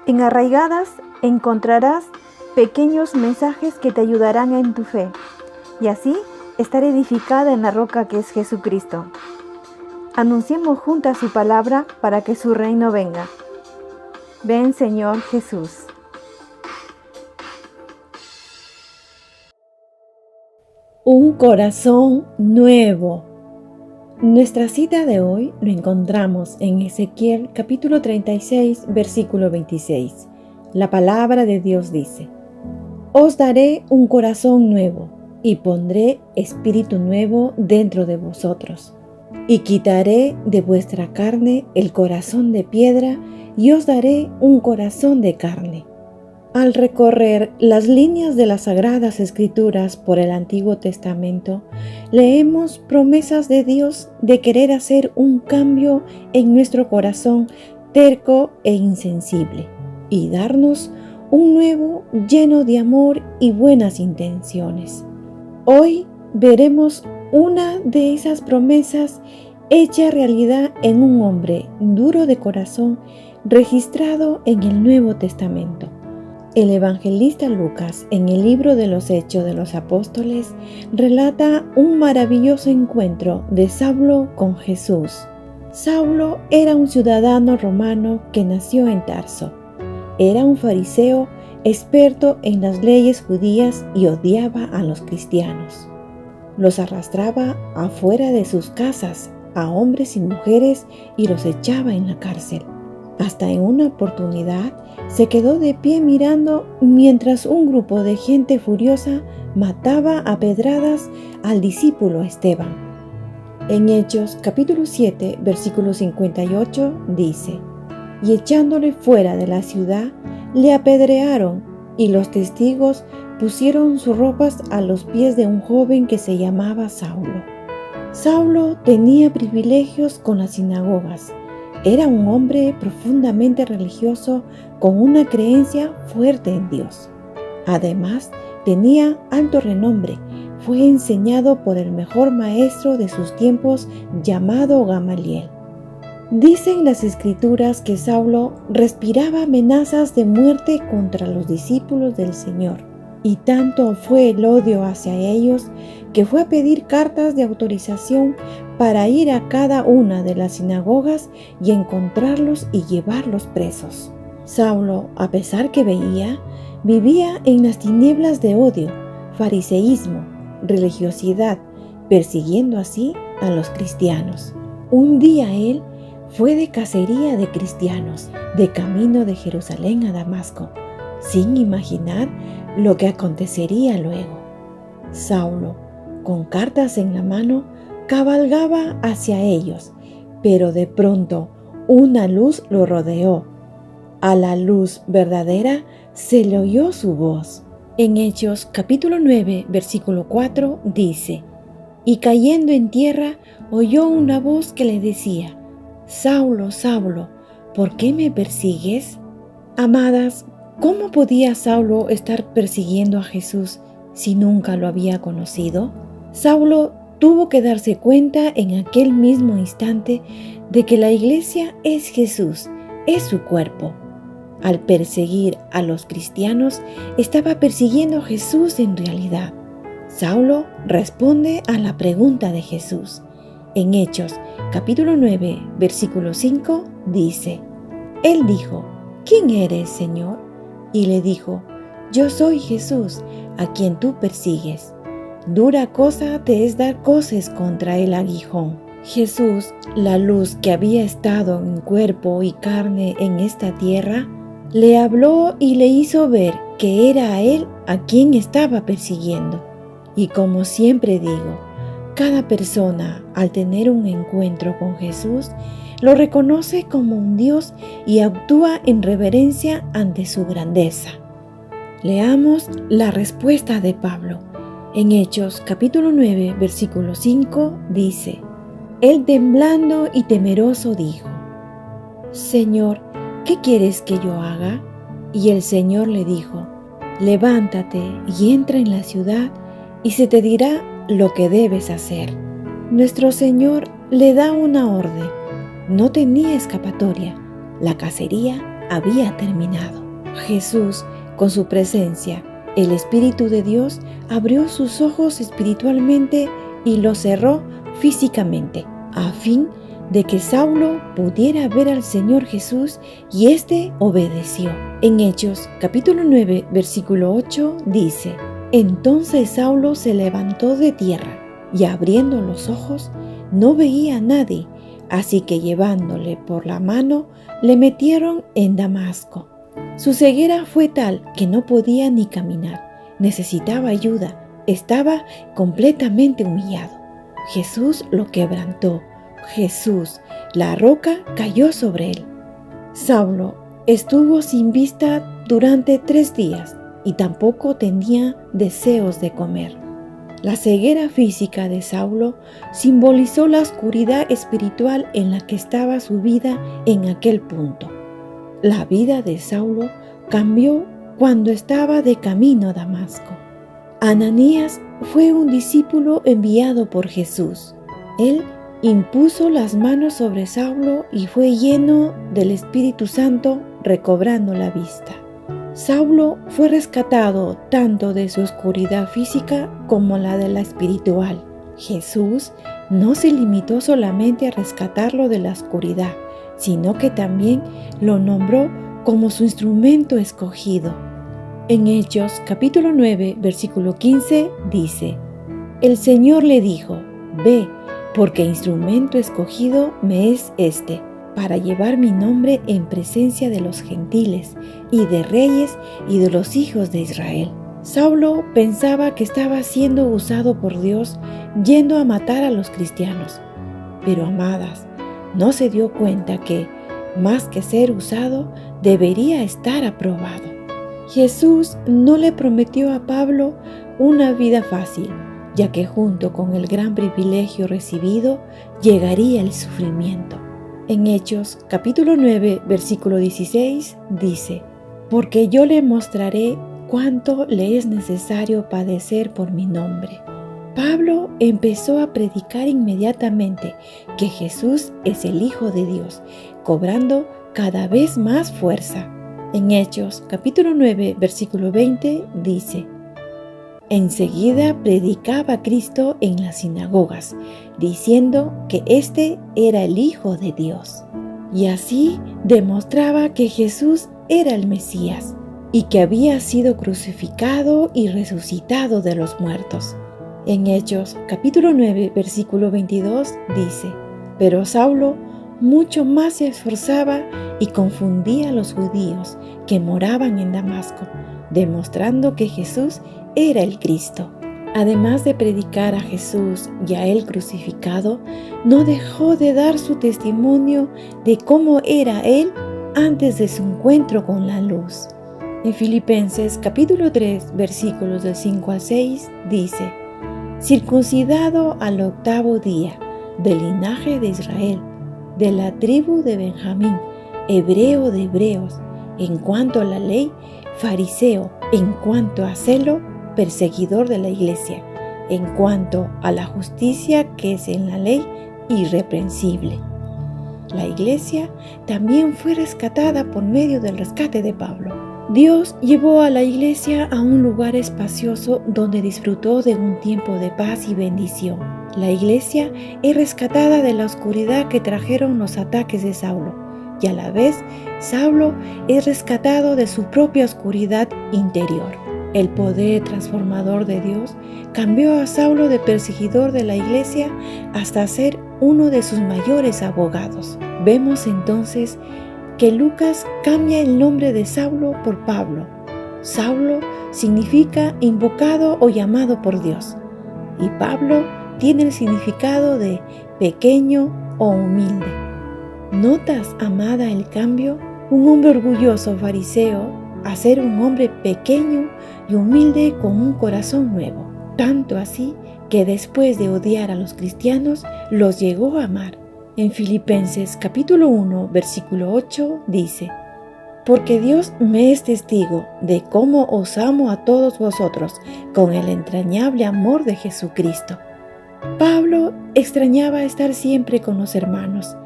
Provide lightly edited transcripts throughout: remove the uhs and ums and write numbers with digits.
En Arraigadas encontrarás pequeños mensajes que te ayudarán en tu fe y así estar edificada en la roca que es Jesucristo. Anunciemos juntas su palabra para que su reino venga. Ven, Señor Jesús. Un corazón nuevo. Nuestra cita de hoy lo encontramos en Ezequiel capítulo 36, versículo 26. La palabra de Dios dice: Os daré un corazón nuevo y pondré espíritu nuevo dentro de vosotros. Y quitaré de vuestra carne el corazón de piedra y os daré un corazón de carne. Al recorrer las líneas de las Sagradas Escrituras por el Antiguo Testamento, leemos promesas de Dios de querer hacer un cambio en nuestro corazón terco e insensible y darnos un nuevo lleno de amor y buenas intenciones. Hoy veremos una de esas promesas hecha realidad en un hombre duro de corazón registrado en el Nuevo Testamento. El evangelista Lucas, en el libro de los Hechos de los Apóstoles, relata un maravilloso encuentro de Saulo con Jesús. Saulo era un ciudadano romano que nació en Tarso. Era un fariseo experto en las leyes judías y odiaba a los cristianos. Los arrastraba afuera de sus casas, a hombres y mujeres, y los echaba en la cárcel. Hasta en una oportunidad se quedó de pie mirando mientras un grupo de gente furiosa mataba a pedradas al discípulo Esteban. En Hechos capítulo 7, versículo 58 dice: Y echándole fuera de la ciudad, le apedrearon, y los testigos pusieron sus ropas a los pies de un joven que se llamaba Saulo. Saulo tenía privilegios con las sinagogas. Era un hombre profundamente religioso con una creencia fuerte en Dios. Además, tenía alto renombre. Fue enseñado por el mejor maestro de sus tiempos llamado Gamaliel. Dicen las Escrituras que Saulo respiraba amenazas de muerte contra los discípulos del Señor. Y tanto fue el odio hacia ellos que fue a pedir cartas de autorización para ir a cada una de las sinagogas y encontrarlos y llevarlos presos. Saulo, a pesar que vivía en las tinieblas de odio, fariseísmo, religiosidad, persiguiendo así a los cristianos. Un día él fue de cacería de cristianos, de camino de Jerusalén a Damasco, sin imaginar lo que acontecería luego. Saulo, con cartas en la mano, cabalgaba hacia ellos, pero de pronto una luz lo rodeó. A la luz verdadera se le oyó su voz. En Hechos capítulo 9, versículo 4 dice: Y cayendo en tierra, oyó una voz que le decía: Saulo, Saulo, ¿por qué me persigues? Amadas, ¿cómo podía Saulo estar persiguiendo a Jesús si nunca lo había conocido? Saulo tuvo que darse cuenta en aquel mismo instante de que la iglesia es Jesús, es su cuerpo. Al perseguir a los cristianos, estaba persiguiendo a Jesús en realidad. Saulo responde a la pregunta de Jesús. En Hechos capítulo 9, versículo 5 dice: Él dijo: ¿Quién eres, Señor? Y le dijo: Yo soy Jesús, a quien tú persigues. Dura cosa te es dar coces contra el aguijón. Jesús, la luz que había estado en cuerpo y carne en esta tierra, le habló y le hizo ver que era a él a quien estaba persiguiendo. Y como siempre digo, cada persona al tener un encuentro con Jesús lo reconoce como un Dios y actúa en reverencia ante su grandeza. Leamos la respuesta de Pablo. En Hechos capítulo 9, versículo 5 dice: Él temblando y temeroso dijo: Señor, ¿qué quieres que yo haga? Y el Señor le dijo: Levántate y entra en la ciudad y se te dirá lo que debes hacer. Nuestro Señor le da una orden. No tenía escapatoria. La cacería había terminado. Jesús, con su presencia, el Espíritu de Dios, abrió sus ojos espiritualmente y los cerró físicamente, a fin de que Saulo pudiera ver al Señor Jesús, y éste obedeció. En Hechos, capítulo 9, versículo 8, dice: Entonces Saulo se levantó de tierra, y abriendo los ojos, no veía a nadie, así que llevándole por la mano, le metieron en Damasco. Su ceguera fue tal que no podía ni caminar, necesitaba ayuda, estaba completamente humillado. Jesús lo quebrantó. Jesús, la roca, cayó sobre él. Saulo estuvo sin vista durante 3 días y tampoco tenía deseos de comer. La ceguera física de Saulo simbolizó la oscuridad espiritual en la que estaba su vida en aquel punto. La vida de Saulo cambió cuando estaba de camino a Damasco. Ananías fue un discípulo enviado por Jesús. Él impuso las manos sobre Saulo y fue lleno del Espíritu Santo, recobrando la vista. Saulo fue rescatado tanto de su oscuridad física como la de la espiritual. Jesús no se limitó solamente a rescatarlo de la oscuridad, sino que también lo nombró como su instrumento escogido. En Hechos capítulo 9, versículo 15 dice: El Señor le dijo: Ve, porque instrumento escogido me es este, para llevar mi nombre en presencia de los gentiles, y de reyes, y de los hijos de Israel. Saulo pensaba que estaba siendo usado por Dios, yendo a matar a los cristianos. Pero, amadas, no se dio cuenta que, más que ser usado, debería estar aprobado. Jesús no le prometió a Pablo una vida fácil, ya que junto con el gran privilegio recibido llegaría el sufrimiento. En Hechos capítulo 9, versículo 16 dice: Porque yo le mostraré cuánto le es necesario padecer por mi nombre. Pablo empezó a predicar inmediatamente que Jesús es el Hijo de Dios, cobrando cada vez más fuerza. En Hechos capítulo 9, versículo 20 dice: Enseguida predicaba a Cristo en las sinagogas, diciendo que éste era el Hijo de Dios. Y así demostraba que Jesús era el Mesías y que había sido crucificado y resucitado de los muertos. En Hechos capítulo 9, versículo 22 dice: Pero Saulo mucho más se esforzaba y confundía a los judíos que moraban en Damasco, demostrando que Jesús era el Cristo. Además de predicar a Jesús y a Él crucificado, no dejó de dar su testimonio de cómo era Él antes de su encuentro con la luz. En Filipenses capítulo 3, versículos del 5 al 6 dice: Circuncidado al 8º día, del linaje de Israel, de la tribu de Benjamín, hebreo de hebreos, en cuanto a la ley, fariseo, en cuanto a celo, perseguidor de la iglesia, en cuanto a la justicia que es en la ley, irreprensible. La iglesia también fue rescatada por medio del rescate de Pablo. Dios llevó a la iglesia a un lugar espacioso donde disfrutó de un tiempo de paz y bendición. La iglesia es rescatada de la oscuridad que trajeron los ataques de Saulo, y a la vez Saulo es rescatado de su propia oscuridad interior. El poder transformador de Dios cambió a Saulo de perseguidor de la iglesia hasta ser uno de sus mayores abogados. Vemos entonces que Lucas cambia el nombre de Saulo por Pablo. Saulo significa invocado o llamado por Dios, y Pablo tiene el significado de pequeño o humilde. ¿Notas, amada, el cambio? Un hombre orgulloso fariseo a ser un hombre pequeño y humilde con un corazón nuevo. Tanto así que después de odiar a los cristianos, los llegó a amar. En Filipenses capítulo 1, versículo 8 dice: Porque Dios me es testigo de cómo os amo a todos vosotros con el entrañable amor de Jesucristo. Pablo extrañaba estar siempre con los hermanos.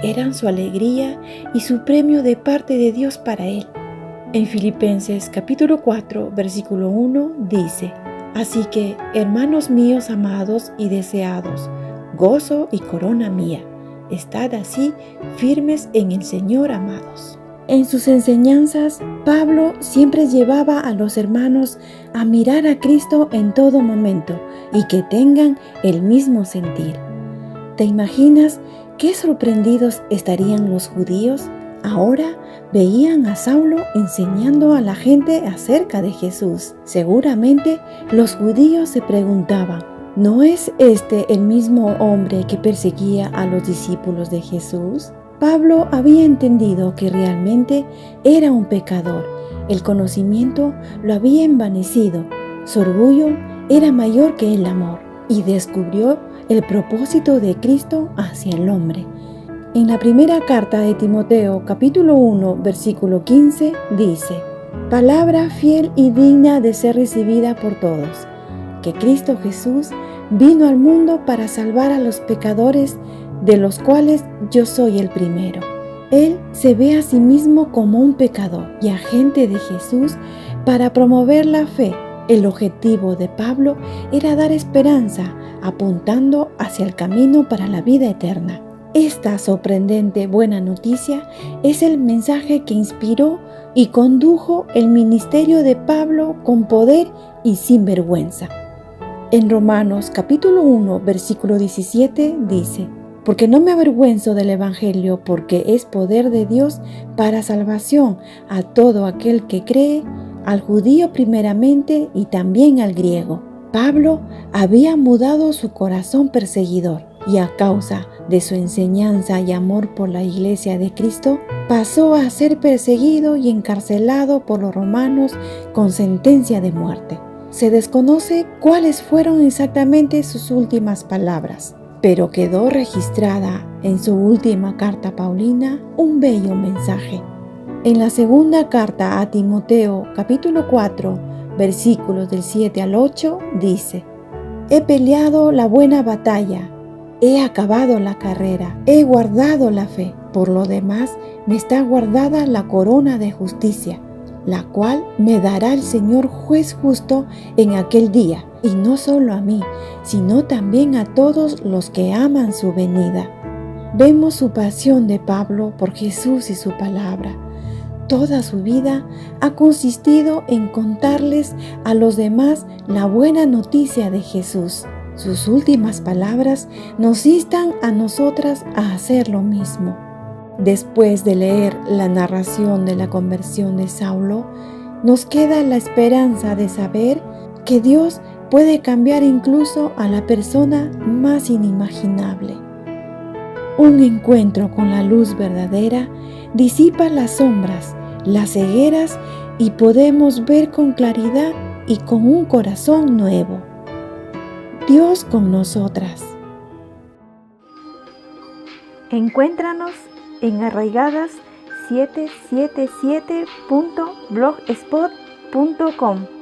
eran su alegría y su premio de parte de Dios para él. En Filipenses capítulo 4, versículo 1 dice: Así que, hermanos míos amados y deseados, gozo y corona mía, estad así firmes en el Señor, amados. En sus enseñanzas, Pablo siempre llevaba a los hermanos a mirar a Cristo en todo momento y que tengan el mismo sentir. ¿Te imaginas qué sorprendidos estarían los judíos? Ahora veían a Saulo enseñando a la gente acerca de Jesús. Seguramente los judíos se preguntaban: ¿no es este el mismo hombre que perseguía a los discípulos de Jesús? Pablo había entendido que realmente era un pecador. El conocimiento lo había envanecido. Su orgullo era mayor que el amor y descubrió el propósito de Cristo hacia el hombre. En la primera carta de Timoteo, capítulo 1, versículo 15, dice: Palabra fiel y digna de ser recibida por todos, que Cristo Jesús vino al mundo para salvar a los pecadores, de los cuales yo soy el primero. Él se ve a sí mismo como un pecador y agente de Jesús para promover la fe. El objetivo de Pablo era dar esperanza, apuntando hacia el camino para la vida eterna. Esta sorprendente buena noticia es el mensaje que inspiró y condujo el ministerio de Pablo con poder y sin vergüenza. En Romanos capítulo 1, versículo 17 dice: Porque no me avergüenzo del Evangelio, porque es poder de Dios para salvación a todo aquel que cree, al judío primeramente y también al griego. Pablo había mudado su corazón perseguidor y a causa de su enseñanza y amor por la iglesia de Cristo, pasó a ser perseguido y encarcelado por los romanos con sentencia de muerte. Se desconoce cuáles fueron exactamente sus últimas palabras, pero quedó registrada en su última carta paulina un bello mensaje. En la segunda carta a Timoteo, capítulo 4, versículos del 7 al 8, dice: He peleado la buena batalla, he acabado la carrera, he guardado la fe. Por lo demás, me está guardada la corona de justicia, la cual me dará el Señor juez justo en aquel día, y no solo a mí, sino también a todos los que aman su venida. Vemos su pasión de Pablo por Jesús y su palabra. Toda su vida ha consistido en contarles a los demás la buena noticia de Jesús. Sus últimas palabras nos instan a nosotras a hacer lo mismo. Después de leer la narración de la conversión de Saulo, nos queda la esperanza de saber que Dios puede cambiar incluso a la persona más inimaginable. Un encuentro con la luz verdadera disipa las sombras, las cegueras y podemos ver con claridad y con un corazón nuevo. Dios con nosotras. Encuéntranos en arraigadas777.blogspot.com.